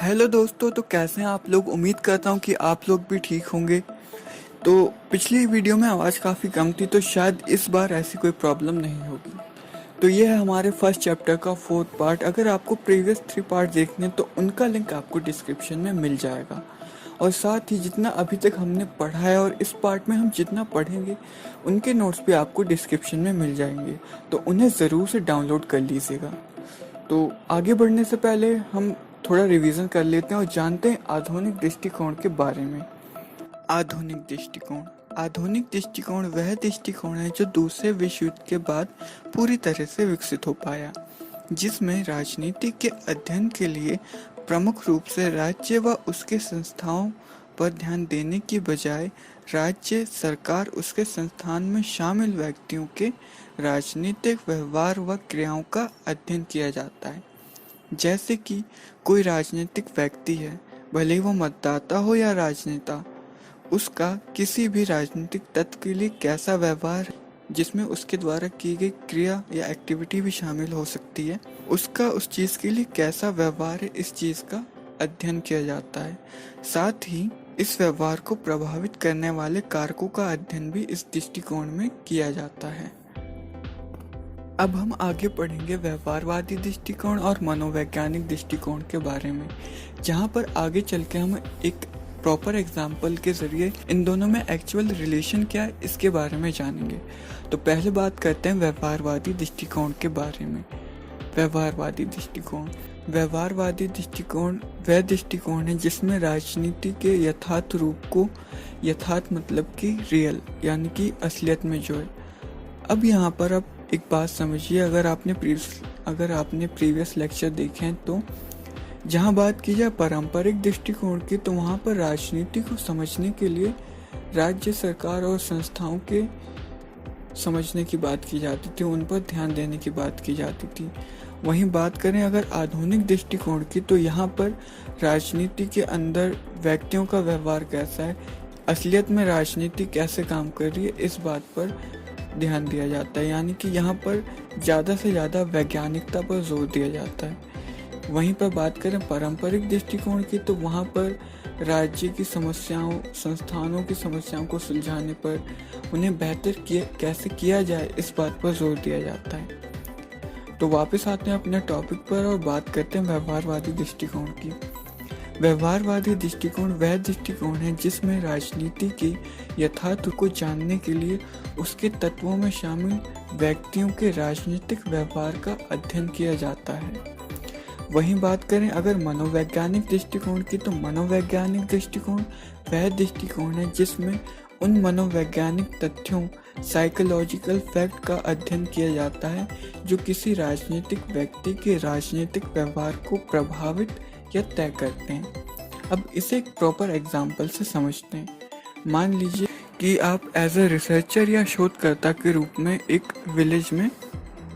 Hello दोस्तों, तो कैसे हैं आप लोग। उम्मीद करता हूं कि आप लोग भी ठीक होंगे। तो पिछली वीडियो में आवाज़ काफ़ी कम थी, तो शायद इस बार ऐसी कोई प्रॉब्लम नहीं होगी। तो ये है हमारे फर्स्ट चैप्टर का फोर्थ पार्ट। अगर आपको प्रीवियस 3 पार्ट देखने तो उनका लिंक आपको डिस्क्रिप्शन में मिल जाएगा। और साथ ही जितना अभी तक हमने पढ़ा है और इस पार्ट में हम जितना पढ़ेंगे उनके नोट्स भी आपको डिस्क्रिप्शन में मिल जाएंगे, तो उन्हें ज़रूर से डाउनलोड कर लीजिएगा। तो आगे बढ़ने से पहले हम थोड़ा रिवीजन कर लेते हैं और जानते हैं आधुनिक दृष्टिकोण के बारे में। आधुनिक दृष्टिकोण। आधुनिक दृष्टिकोण वह दृष्टिकोण है जो दूसरे विश्व युद्ध के बाद पूरी तरह से विकसित हो पाया, जिसमें राजनीति के अध्ययन के लिए प्रमुख रूप से राज्य व उसके संस्थाओं पर ध्यान देने की बजाय राज्य सरकार उसके संस्थान में शामिल व्यक्तियों के राजनीतिक व्यवहार व क्रियाओं का अध्ययन किया जाता है। जैसे कि कोई राजनीतिक व्यक्ति है, भले ही वो मतदाता हो या राजनेता, उसका किसी भी राजनीतिक तत्व के लिए कैसा व्यवहार है, जिसमें उसके द्वारा की गई क्रिया या एक्टिविटी भी शामिल हो सकती है, उसका उस चीज़ के लिए कैसा व्यवहार है, इस चीज़ का अध्ययन किया जाता है। साथ ही इस व्यवहार को प्रभावित करने वाले कारकों का अध्ययन भी इस दृष्टिकोण में किया जाता है। अब हम आगे पढ़ेंगे व्यवहारवादी दृष्टिकोण और मनोवैज्ञानिक दृष्टिकोण के बारे में, जहाँ पर आगे चल के हम एक प्रॉपर एग्जाम्पल के जरिए इन दोनों में एक्चुअल रिलेशन क्या है इसके बारे में जानेंगे। तो पहले बात करते हैं व्यवहारवादी दृष्टिकोण के बारे में। व्यवहारवादी दृष्टिकोण। व्यवहारवादी दृष्टिकोण वह दृष्टिकोण है जिसमें राजनीति के यथार्थ रूप को, यथार्थ मतलब कि रियल यानी कि असलियत में जो है। अब यहाँ पर अब एक बात समझिए, अगर आपने प्रीवियस लेक्चर देखे हैं तो जहाँ बात की जाए पारंपरिक दृष्टिकोण की, तो वहाँ पर राजनीति को समझने के लिए राज्य सरकार और संस्थाओं के समझने की बात की जाती थी, उन पर ध्यान देने की बात की जाती थी। वहीं बात करें अगर आधुनिक दृष्टिकोण की, तो यहाँ पर राजनीति के अंदर व्यक्तियों का व्यवहार कैसा है, असलियत में राजनीति कैसे काम कर रही है, इस बात पर ध्यान दिया जाता है। यानी कि यहाँ पर ज़्यादा से ज़्यादा वैज्ञानिकता पर जोर दिया जाता है। वहीं पर बात करें पारंपरिक दृष्टिकोण की, तो वहाँ पर राज्य की समस्याओं, संस्थानों की समस्याओं को सुलझाने पर, उन्हें बेहतर कैसे किया जाए, इस बात पर जोर दिया जाता है। तो वापस आते हैं अपने टॉपिक पर और बात करते हैं व्यवहारवादी दृष्टिकोण की। व्यवहारवादी दृष्टिकोण वह दृष्टिकोण है जिसमें राजनीति के यथार्थ को जानने के लिए उसके तत्वों में शामिल व्यक्तियों के राजनीतिक व्यवहार का अध्ययन किया जाता है। वहीं बात करें अगर मनोवैज्ञानिक दृष्टिकोण की, तो मनोवैज्ञानिक दृष्टिकोण वह दृष्टिकोण है जिसमें उन मनोवैज्ञानिक तथ्यों, साइकोलॉजिकल फैक्ट का अध्ययन किया जाता है जो किसी राजनीतिक व्यक्ति के राजनीतिक व्यवहार को प्रभावित या तय करते हैं। अब इसे एक प्रॉपर एग्जाम्पल से समझते हैं। मान लीजिए कि आप एज अ रिसर्चर या शोधकर्ता के रूप में एक विलेज में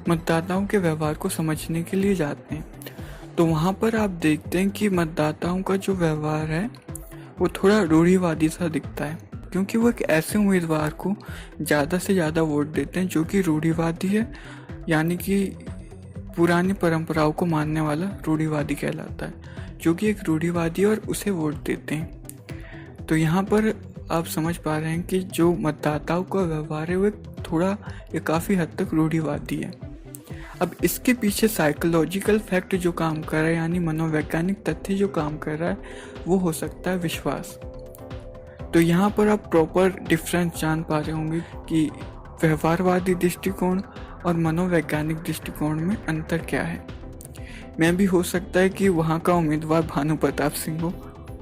मतदाताओं के व्यवहार को समझने के लिए जाते हैं। तो वहाँ पर आप देखते हैं कि मतदाताओं का जो व्यवहार है वो थोड़ा रूढ़िवादी सा दिखता है, क्योंकि वो एक ऐसे उम्मीदवार को ज़्यादा से ज़्यादा वोट देते हैं जो कि रूढ़िवादी है, यानी कि पुरानी परंपराओं को मानने वाला रूढ़िवादी कहलाता है, जो कि एक रूढ़िवादी और उसे वोट देते हैं। तो यहाँ पर आप समझ पा रहे हैं कि जो मतदाताओं का व्यवहार है वो थोड़ा या काफ़ी हद तक रूढ़िवादी है। अब इसके पीछे साइकोलॉजिकल फैक्ट जो काम कर रहा है, यानी मनोवैज्ञानिक तथ्य जो काम कर रहा है, वो हो सकता है विश्वास। तो यहाँ पर आप प्रॉपर डिफरेंस जान पा रहे होंगे कि व्यवहारवादी दृष्टिकोण और मनोवैज्ञानिक दृष्टिकोण में अंतर क्या है। मैं भी हो सकता है कि वहाँ का उम्मीदवार भानु प्रताप सिंह हो।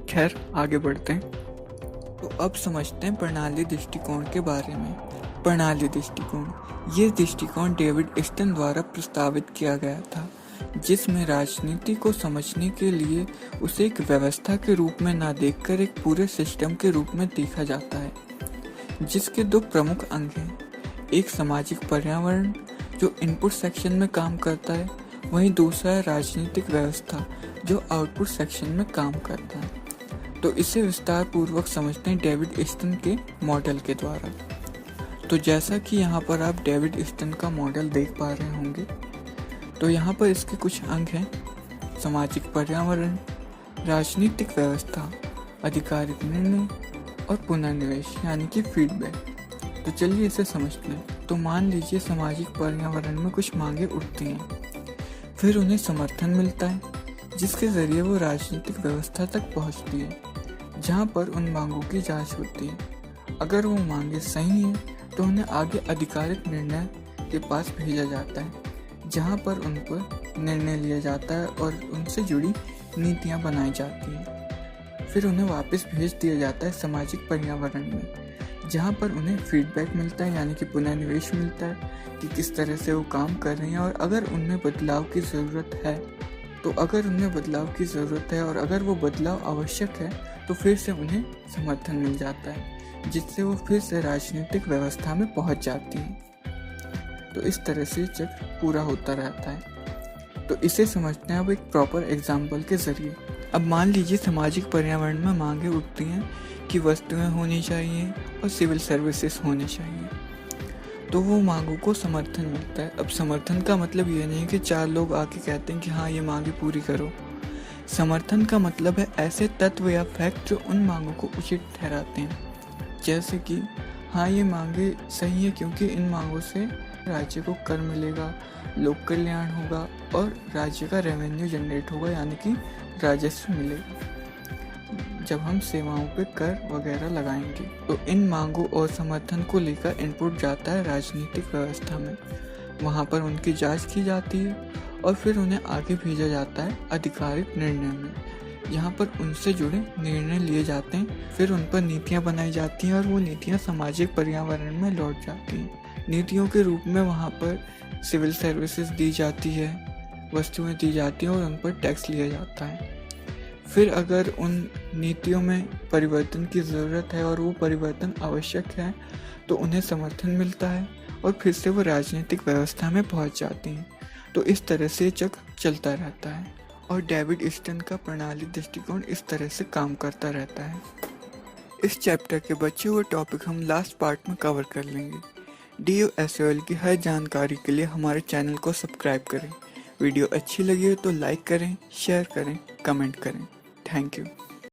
खैर, आगे बढ़ते हैं। तो अब समझते हैं प्रणाली दृष्टिकोण के बारे में। प्रणाली दृष्टिकोण, ये दृष्टिकोण डेविड ईस्टन द्वारा प्रस्तावित किया गया था, जिसमें राजनीति को समझने के लिए उसे एक व्यवस्था के रूप में ना देखकर एक पूरे सिस्टम के रूप में देखा जाता है, जिसके 2 प्रमुख अंग हैं। एक सामाजिक पर्यावरण जो इनपुट सेक्शन में काम करता है, वहीं दूसरा है राजनीतिक व्यवस्था जो आउटपुट सेक्शन में काम करता है। तो इसे विस्तार पूर्वक समझते हैं डेविड ईस्टन के मॉडल के द्वारा। तो जैसा कि यहाँ पर आप डेविड ईस्टन का मॉडल देख पा रहे होंगे, तो यहाँ पर इसके कुछ अंग हैं: सामाजिक पर्यावरण, राजनीतिक व्यवस्था, आधिकारिक निर्णय और पुनर्निवेश यानी कि फीडबैक। तो चलिए इसे समझते हैं। तो मान लीजिए सामाजिक पर्यावरण में कुछ मांगे उठती हैं, फिर उन्हें समर्थन मिलता है जिसके जरिए वो राजनीतिक व्यवस्था तक पहुंचती है, जहां पर उन मांगों की जांच होती है। अगर वो मांगे सही हैं तो उन्हें आगे आधिकारिक निर्णय के पास भेजा जाता है, जहां पर उन पर निर्णय लिया जाता है और उनसे जुड़ी नीतियां बनाई जाती हैं। फिर उन्हें वापस भेज दिया जाता है सामाजिक पर्यावरण में, जहां पर उन्हें फीडबैक मिलता है यानी कि पुनर्निवेश मिलता है कि किस तरह से वो काम कर रहे हैं और अगर उनमें बदलाव की ज़रूरत है और अगर वो बदलाव आवश्यक है तो फिर से उन्हें समर्थन मिल जाता है, जिससे वो फिर से राजनीतिक व्यवस्था में पहुंच जाती हैं। तो इस तरह से चक्र पूरा होता रहता है। तो इसे समझते हैं अब एक प्रॉपर एग्जाम्पल के जरिए। अब मान लीजिए सामाजिक पर्यावरण में मांगे उठती हैं कि वस्तुएं होनी चाहिए और सिविल सर्विसेज होने चाहिए, तो वो मांगों को समर्थन मिलता है। अब समर्थन का मतलब ये नहीं कि 4 लोग आके कहते हैं कि हाँ ये मांगे पूरी करो। समर्थन का मतलब है ऐसे तत्व या फैक्ट जो उन मांगों को उचित ठहराते हैं, जैसे कि हाँ ये मांगे सही है क्योंकि इन मांगों से राज्य को कर मिलेगा, लोक कल्याण होगा और राज्य का रेवेन्यू जनरेट होगा यानी कि राजस्व मिलेगा जब हम सेवाओं पे कर वगैरह लगाएंगे। तो इन मांगों और समर्थन को लेकर इनपुट जाता है राजनीतिक व्यवस्था में, वहाँ पर उनकी जांच की जाती है और फिर उन्हें आगे भेजा जाता है आधिकारिक निर्णय में, यहाँ पर उनसे जुड़े निर्णय लिए जाते हैं। फिर उन पर नीतियाँ बनाई जाती हैं और वो नीतियाँ सामाजिक पर्यावरण में लौट जाती हैं। नीतियों के रूप में वहाँ पर सिविल सर्विसेज दी जाती है, वस्तुएं दी जाती हैं और उन पर टैक्स लिया जाता है। फिर अगर उन नीतियों में परिवर्तन की ज़रूरत है और वो परिवर्तन आवश्यक है तो उन्हें समर्थन मिलता है और फिर से वो राजनीतिक व्यवस्था में पहुंच जाती हैं। तो इस तरह से चक्र चलता रहता है और डेविड ईस्टन का प्रणाली दृष्टिकोण इस तरह से काम करता रहता है। इस चैप्टर के बचे हुए टॉपिक हम लास्ट पार्ट में कवर कर लेंगे। DOSOL की हर जानकारी के लिए हमारे चैनल को सब्सक्राइब करें। वीडियो अच्छी लगी हो तो लाइक करें, शेयर करें, कमेंट करें। Thank you.